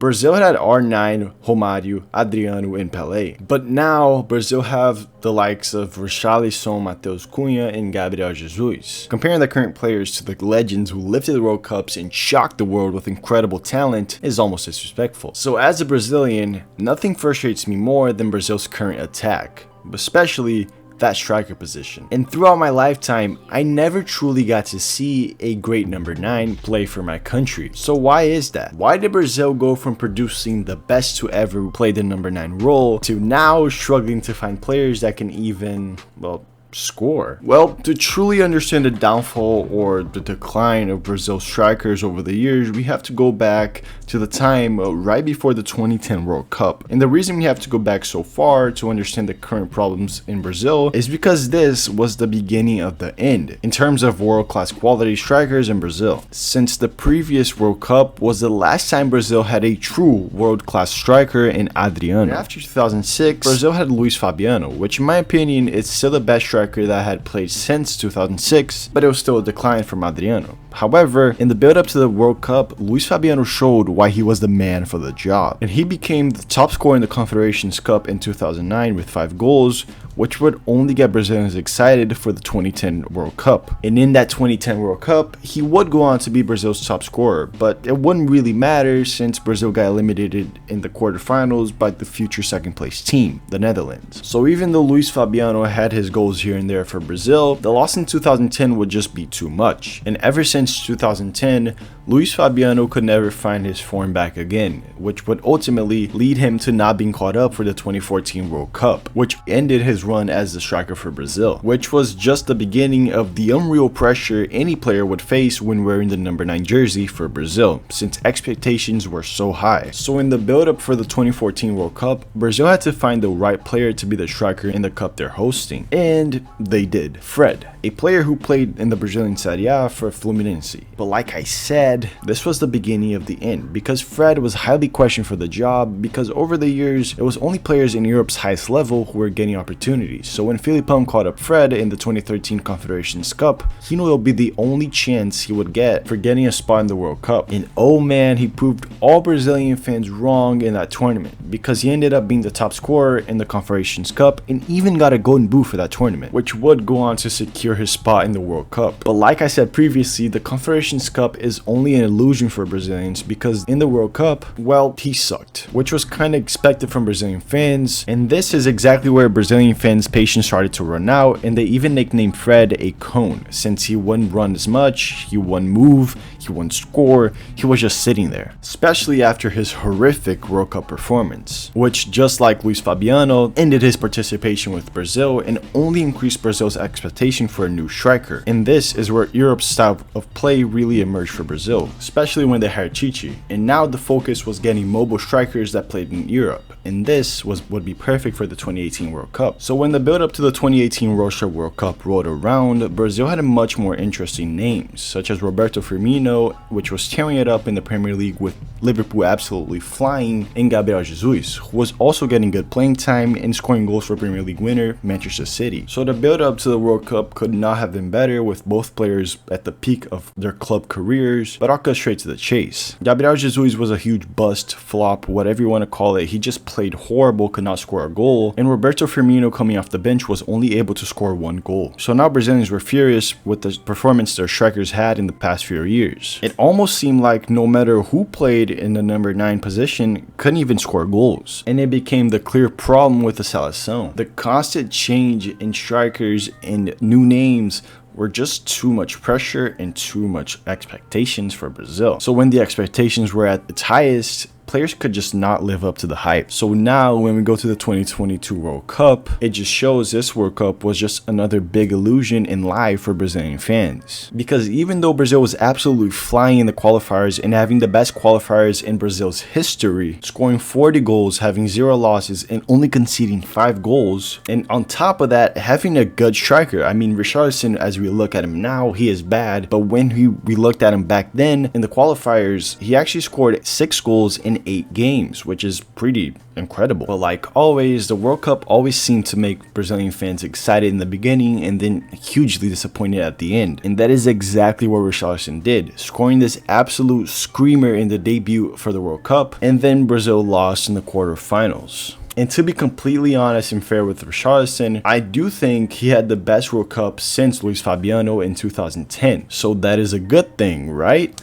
Brazil had R9, Romario, Adriano, and Pele. But now, Brazil have the likes of Richarlison, Cunha, and Gabriel Jesus. Comparing the current players to the legends who lifted the World Cups and shocked the world with incredible talent is almost disrespectful. So as a Brazilian, nothing frustrates me more than Brazil's current attack, especially that striker position. And throughout my lifetime, I never truly got to see a great number 9 play for my country. So why is that? Why did Brazil go from producing the best to ever play the number 9 role to now struggling to find players that can even, well, score? Well, to truly understand the downfall or the decline of Brazil's strikers over the years, we have to go back to the time right before the 2010 World Cup. And the reason we have to go back so far to understand the current problems in Brazil is because this was the beginning of the end in terms of world-class quality strikers in Brazil. Since the previous World Cup was the last time Brazil had a true world-class striker in Adriano. And after 2006, Brazil had Luis Fabiano, which in my opinion is still the best striker that had played since 2006, but it was still a decline from Adriano. However, in the build-up to the World Cup, Luis Fabiano showed why he was the man for the job, and he became the top scorer in the Confederations Cup in 2009 with 5 goals, which would only get Brazilians excited for the 2010 World Cup. And in that 2010 World Cup, he would go on to be Brazil's top scorer, but it wouldn't really matter since Brazil got eliminated in the quarterfinals by the future second place team, the Netherlands. So even though Luis Fabiano had his goals here and there for Brazil, the loss in 2010 would just be too much. And ever since 2010, Luis Fabiano could never find his form back again, which would ultimately lead him to not being caught up for the 2014 World Cup, which ended his run as the striker for Brazil, which was just the beginning of the unreal pressure any player would face when wearing the number 9 jersey for Brazil, since expectations were so high. So in the build-up for the 2014 World Cup, Brazil had to find the right player to be the striker in the cup they're hosting, and they did. Fred, a player who played in the Brazilian Serie A for Fluminense. But like I said, this was the beginning of the end, because Fred was highly questioned for the job, because over the years, it was only players in Europe's highest level who were getting opportunities. So when Filipão called up Fred in the 2013 Confederations Cup, he knew it would be the only chance he would get for getting a spot in the World Cup. And oh man, he proved all Brazilian fans wrong in that tournament, because he ended up being the top scorer in the Confederations Cup and even got a golden boot for that tournament, which would go on to secure his spot in the World Cup. But like I said previously, the Confederations Cup is only an illusion for Brazilians, because in the World Cup, well, he sucked, which was kind of expected from Brazilian fans. And this is exactly where Brazilian fans' patience started to run out, and they even nicknamed Fred a cone, since he wouldn't run as much, he wouldn't move, he wouldn't score, he was just sitting there. Especially after his horrific World Cup performance, which just like Luis Fabiano, ended his participation with Brazil and only increased Brazil's expectation for a new striker. And this is where Europe's style of play really emerged for Brazil, especially when they hired Tite. And now the focus was getting mobile strikers that played in Europe, and this would be perfect for the 2018 World Cup. So when the build-up to the 2018 Russia World Cup rolled around, Brazil had a much more interesting names, such as Roberto Firmino, which was tearing it up in the Premier League with Liverpool absolutely flying, and Gabriel Jesus, who was also getting good playing time and scoring goals for Premier League winner Manchester City. So the build-up to the World Cup could not have been better, with both players at the peak of their club careers. But I'll cut straight to the chase. Gabriel Jesus was a huge bust, flop, whatever you want to call it. He just played horrible, could not score a goal, and Roberto Firmino, coming off the bench, was only able to score 1 goal. So now Brazilians were furious with the performance their strikers had in the past few years. It almost seemed like no matter who played in the number 9 position couldn't even score goals, and it became the clear problem with the Seleção. The constant change in strikers and new names were just too much pressure and too much expectations for Brazil. So when the expectations were at its highest, players could just not live up to the hype. So now when we go to the 2022 World Cup, it just shows this World Cup was just another big illusion and lie for Brazilian fans. Because even though Brazil was absolutely flying in the qualifiers and having the best qualifiers in Brazil's history, scoring 40 goals, having 0 losses, and only conceding 5 goals, and on top of that, having a good striker. I mean, Richarlison, as we look at him now, he is bad, but when we looked at him back then in the qualifiers, he actually scored 6 goals and in 8 games, which is pretty incredible. But like always, the World Cup always seemed to make Brazilian fans excited in the beginning and then hugely disappointed at the end. And that is exactly what Richarlison did, scoring this absolute screamer in the debut for the World Cup, and then Brazil lost in the quarterfinals. And to be completely honest and fair with Richarlison, I do think he had the best World Cup since Luis Fabiano in 2010. So that is a good thing, right?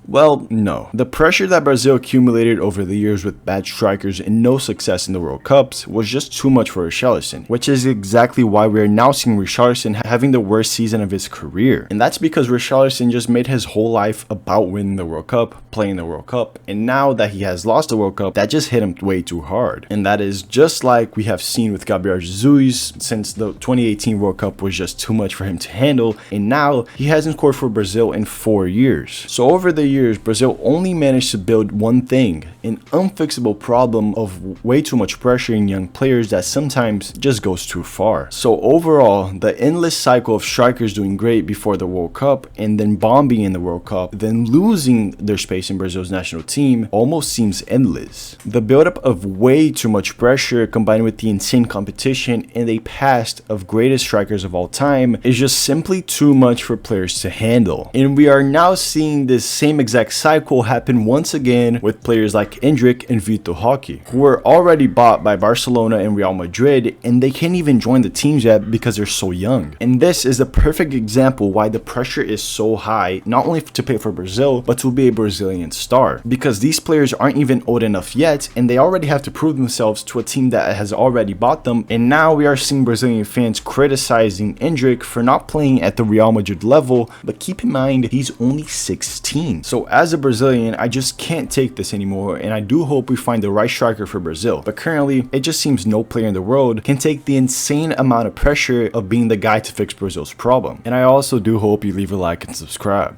Well, no. The pressure that Brazil accumulated over the years with bad strikers and no success in the World Cups was just too much for Richarlison, which is exactly why we are now seeing Richarlison having the worst season of his career. And that's because Richarlison just made his whole life about winning the World Cup, playing the World Cup, and now that he has lost the World Cup, that just hit him way too hard. And that is just like we have seen with Gabriel Jesus, since the 2018 World Cup was just too much for him to handle, and now he hasn't scored for Brazil in 4 years. So over the years, Brazil only managed to build one thing, an unfixable problem of way too much pressure in young players that sometimes just goes too far. So overall, the endless cycle of strikers doing great before the World Cup and then bombing in the World Cup, then losing their space in Brazil's national team almost seems endless. The buildup of way too much pressure combined with the insane competition and a past of greatest strikers of all time is just simply too much for players to handle. And we are now seeing this same exact cycle happen once again with players like Endrick and Vitor Roque, who were already bought by Barcelona and Real Madrid, and they can't even join the teams yet because they're so young. And this is the perfect example why the pressure is so high, not only to play for Brazil, but to be a Brazilian star, because these players aren't even old enough yet, and they already have to prove themselves to a team that has already bought them. And now we are seeing Brazilian fans criticizing Endrick for not playing at the Real Madrid level, but keep in mind, he's only 16. So as a Brazilian, I just can't take this anymore, and I do hope we find the right striker for Brazil. But currently, it just seems no player in the world can take the insane amount of pressure of being the guy to fix Brazil's problem. And I also do hope you leave a like and subscribe.